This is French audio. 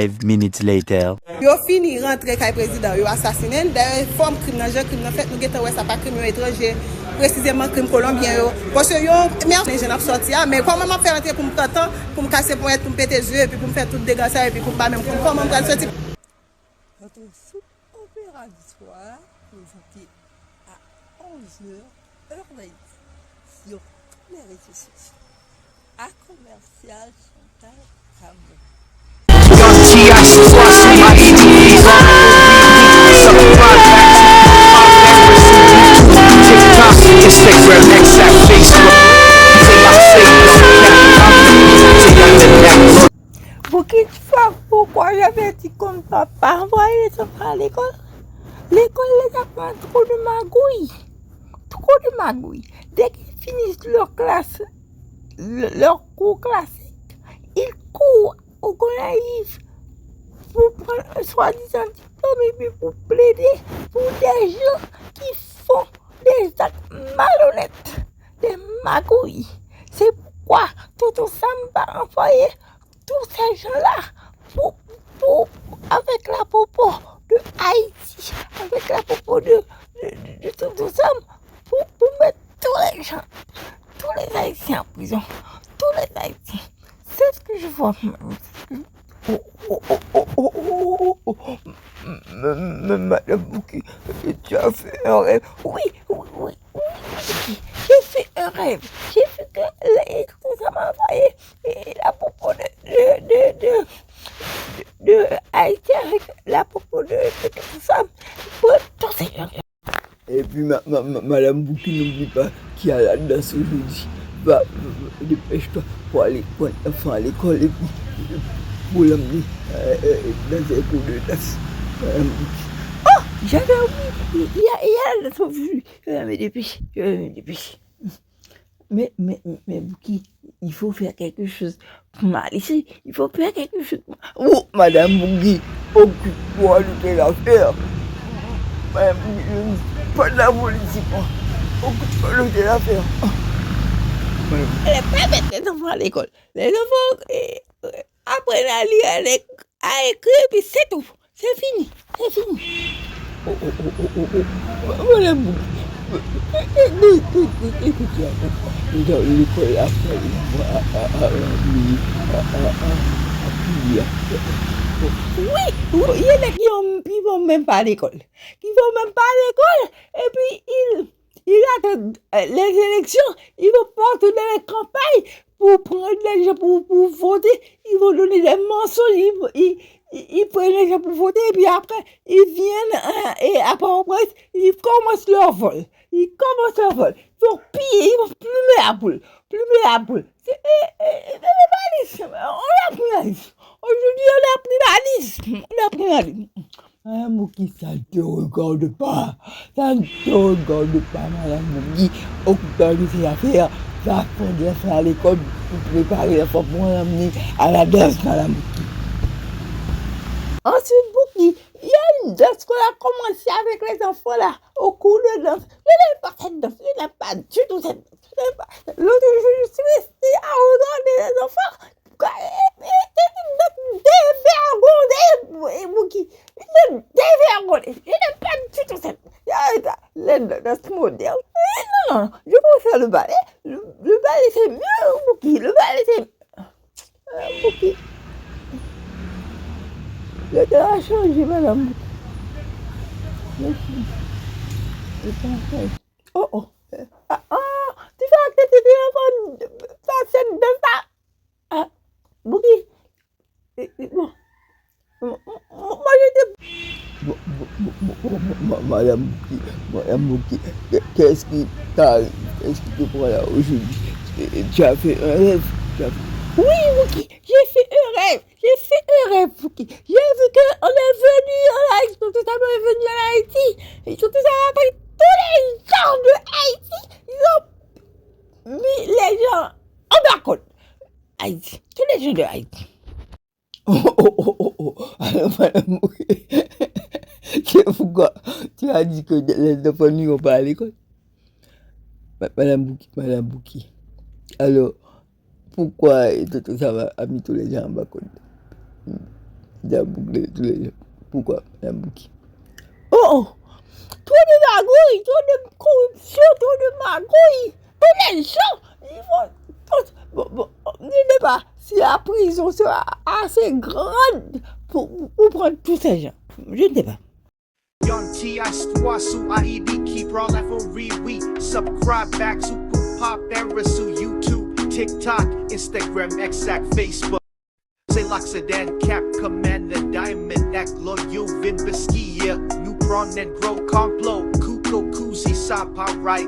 5 minutes later. Yo fini rentrer kay président, yo assassiné. D'ailleurs, forme criminel, crime fait nous gete ouais ça pas crime étranger, précisément crime colombien yo. Parce que yo merde les jeunes sorti mais comment m'a faire rentrer pour me temps pour me casser pour être pour me péter yeux et puis pour me faire tout dégâts ça et puis pour pas même comment me sortir. Notre sous-opératoire nous sortit à 11h, heure d'Haïti, sur tous les réseaux sociaux. À commercial Chantal Rambo. Vous qui savez pourquoi j'avais dit comme papa, envoyer les enfants à l'école. L'école les apprend trop de magouilles. Trop de magouilles. Dès qu'ils finissent leur classe, leur cours classique, ils courent au Gonaïve pour prendre un soi-disant diplôme et puis pour plaider pour des gens qui font des actes malhonnêtes, des magouilles. C'est pourquoi tout ça m'a envoyé tous ces gens-là avec la popo de Haïti, avec la popo de tout ça, pour mettre tous les gens, tous les Haïtiens en prison, tous les Haïtiens. C'est ce que je vois. Madame Bouki, tu as fait un rêve. Oui. J'ai fait un rêve. J'ai vu que ça m'a envoyé et la popo de Haïti avec la popo de tout ça. Tous ces gens. Et puis Madame Bouki, n'oublie pas qu'il y a la danse aujourd'hui. Va, dépêche-toi pour aller prendre l'enfant à l'école et puis pour l'amener dans un cours de danse. Oh, j'avais oublié. Il y a la danse aujourd'hui. Je vais me dépêcher. Mais Bouki, il faut faire quelque chose pour m'aller. Il faut faire quelque chose. Oh, Madame Bouki, occupe-toi de tes affaires. Madame Bouki, je ne suis pas de la politique. Occupe-toi de tes affaires. Elle n'est pas bête les enfants à l'école. Les enfants apprennent à lire, à écrire, puis c'est tout. C'est fini. Madame Bouki, écoute, l'école après, oui, il y en a qui vont même pas à l'école. Et puis il attend les élections, ils vont porter dans les campagnes pour prendre les gens pour voter, ils vont donner des mensonges, ils prennent les gens pour voter, et puis après, ils viennent, et après en presse, ils commencent leur vol. Ils vont piller, ils vont plumer la poule. C'est on a pris la liste. Aujourd'hui, on a pris la liste. Mouki, ça ne te regarde pas, Madame Mouki. Occupe-toi de ses affaires, va prendre ça à l'école pour préparer les enfants pour l'amener à la danse, Madame Mouki. Ensuite, Mouki, il y a une danse qu'on a commencé avec les enfants là, au cours de danse. Je n'aime pas cette danse, je n'aime pas du tout cette danse. L'autre jour, je suis restée à regarder les enfants. Mouki, dévergondé. Je n'aime pas du tout cette danse moderne. Non, je préfère le ballet. Le ballet c'est mieux, Mouki. Mouki. Le temps a changé, Madame Mouki. Oh. Tu vas accepter de faire cette danse-là. Mouki. Bon. Moi, j'étais... Madame Bouki, qu'est-ce qui t'arrive? Qu'est-ce qui te prend là aujourd'hui? Tu as fait un rêve? Oui, Mouki, j'ai fait un rêve, Mouki. J'ai vu qu'on est venu en Haïti, tout ça est venu en Haïti. Et tout ça a pris tous les gens de Haïti. Ils ont mis les gens en bas Haïti, tous les gens de Haïti. Alors, Madame Bouki, c'est pourquoi tu as dit que les enfants n'iront pas à l'école? Madame Bouki. Alors, pourquoi tout ça a mis tous les gens en bas? Bouki tous les jours. Pourquoi, Madame Bouki? Oh! Trop de magouilles, trop de corruption, trop de magouilles. Tous les gens, ils vont... Bon, je ne sais pas si la prison sera assez grande pour prendre tous ces gens. Je ne sais pas. Young T.I. Swasu IED keep rolling for we subscribe back to Pop and Rasu YouTube, TikTok, Instagram, Exact, Facebook. Say Loxadan, Cap, Commander, Diamond, Act, Loyal, Vin, Biskia, New Prawn and Grow, Complo, Kuko, Kuzi, Sapa, right.